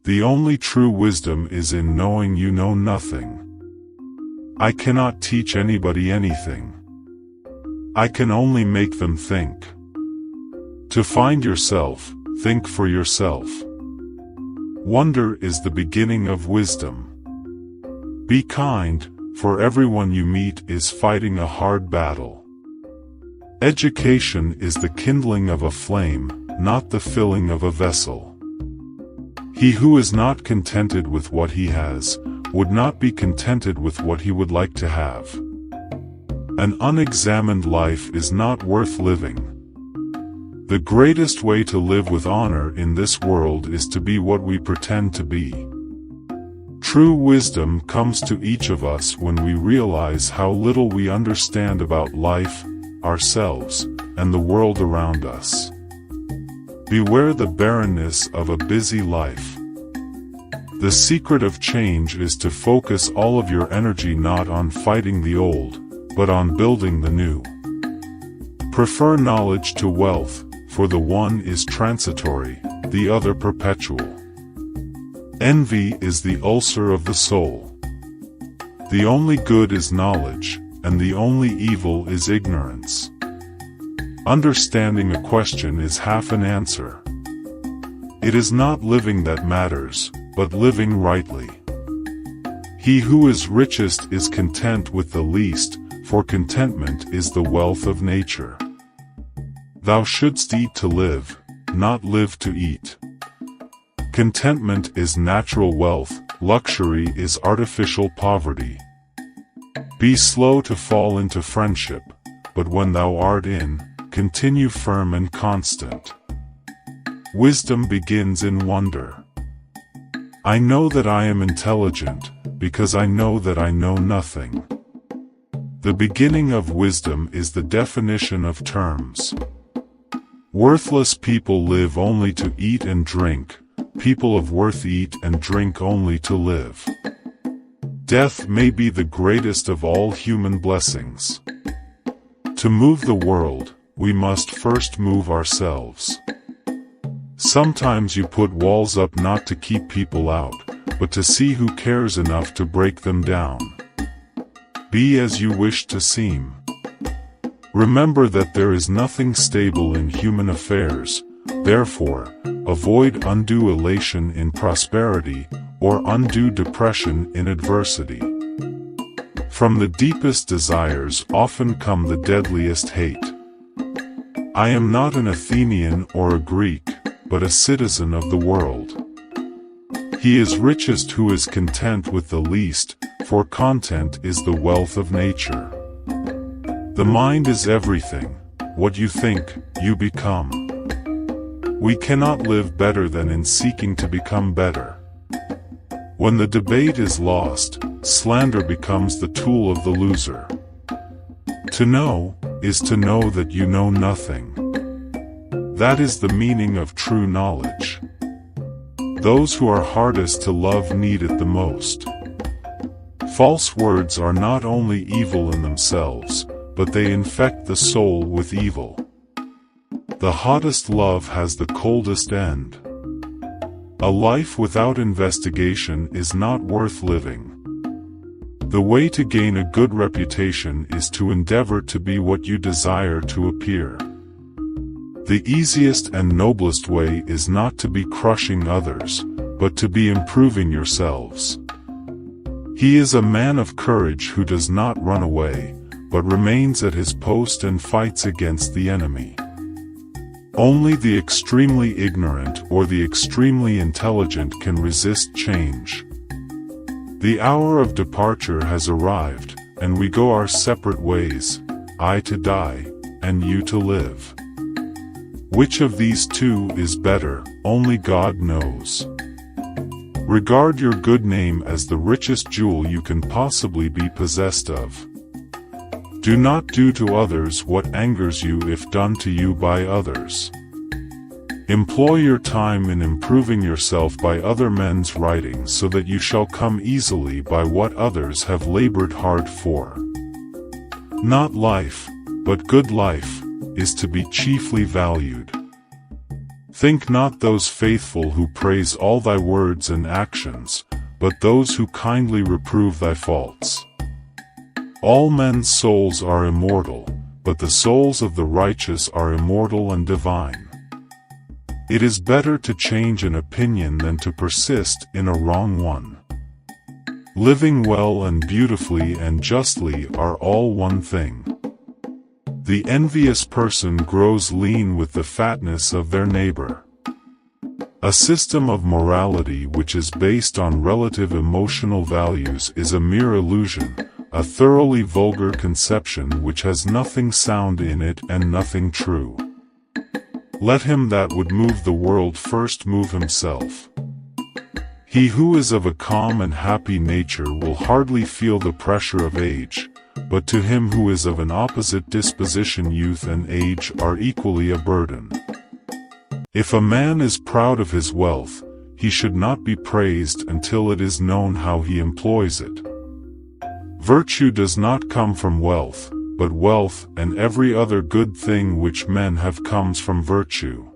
The only true wisdom is in knowing you know nothing. I cannot teach anybody anything. I can only make them think. To find yourself, think for yourself. Wonder is the beginning of wisdom. Be kind, for everyone you meet is fighting a hard battle. Education is the kindling of a flame, not the filling of a vessel. He who is not contented with what he has, would not be contented with what he would like to have. An unexamined life is not worth living. The greatest way to live with honor in this world is to be what we pretend to be. True wisdom comes to each of us when we realize how little we understand about life, ourselves, and the world around us. Beware the barrenness of a busy life. The secret of change is to focus all of your energy not on fighting the old, but on building the new. Prefer knowledge to wealth, for the one is transitory, the other perpetual. Envy is the ulcer of the soul. The only good is knowledge, and the only evil is ignorance. Understanding a question is half an answer. It is not living that matters, but living rightly. He who is richest is content with the least, for contentment is the wealth of nature. Thou shouldst eat to live, not live to eat. Contentment is natural wealth, luxury is artificial poverty. Be slow to fall into friendship, but when thou art in, continue firm and constant. Wisdom begins in wonder. I know that I am intelligent, because I know that I know nothing. The beginning of wisdom is the definition of terms. Worthless people live only to eat and drink, people of worth eat and drink only to live. Death may be the greatest of all human blessings. To move the world, we must first move ourselves. Sometimes you put walls up not to keep people out, but to see who cares enough to break them down. Be as you wish to seem. Remember that there is nothing stable in human affairs, therefore, avoid undue elation in prosperity, or undue depression in adversity. From the deepest desires often come the deadliest hate. I am not an Athenian or a Greek, but a citizen of the world. He is richest who is content with the least, for content is the wealth of nature. The mind is everything. What you think, you become. We cannot live better than in seeking to become better. When the debate is lost, slander becomes the tool of the loser. To know, is to know that you know nothing. That is the meaning of true knowledge. Those who are hardest to love need it the most. False words are not only evil in themselves, but they infect the soul with evil. The hottest love has the coldest end. A life without investigation is not worth living. The way to gain a good reputation is to endeavor to be what you desire to appear. The easiest and noblest way is not to be crushing others, but to be improving yourselves. He is a man of courage who does not run away, but remains at his post and fights against the enemy. Only the extremely ignorant or the extremely intelligent can resist change. The hour of departure has arrived, and we go our separate ways, I to die, and you to live. Which of these two is better, only God knows. Regard your good name as the richest jewel you can possibly be possessed of. Do not do to others what angers you if done to you by others. Employ your time in improving yourself by other men's writing so that you shall come easily by what others have labored hard for. Not life, but good life, is to be chiefly valued. Think not those faithful who praise all thy words and actions, but those who kindly reprove thy faults. All men's souls are immortal, but the souls of the righteous are immortal and divine. It is better to change an opinion than to persist in a wrong one. Living well and beautifully and justly are all one thing. The envious person grows lean with the fatness of their neighbor. A system of morality which is based on relative emotional values is a mere illusion, a thoroughly vulgar conception which has nothing sound in it and nothing true. Let him that would move the world first move himself. He who is of a calm and happy nature will hardly feel the pressure of age, but to him who is of an opposite disposition youth and age are equally a burden. If a man is proud of his wealth, he should not be praised until it is known how he employs it. Virtue does not come from wealth, but wealth and every other good thing which men have comes from virtue.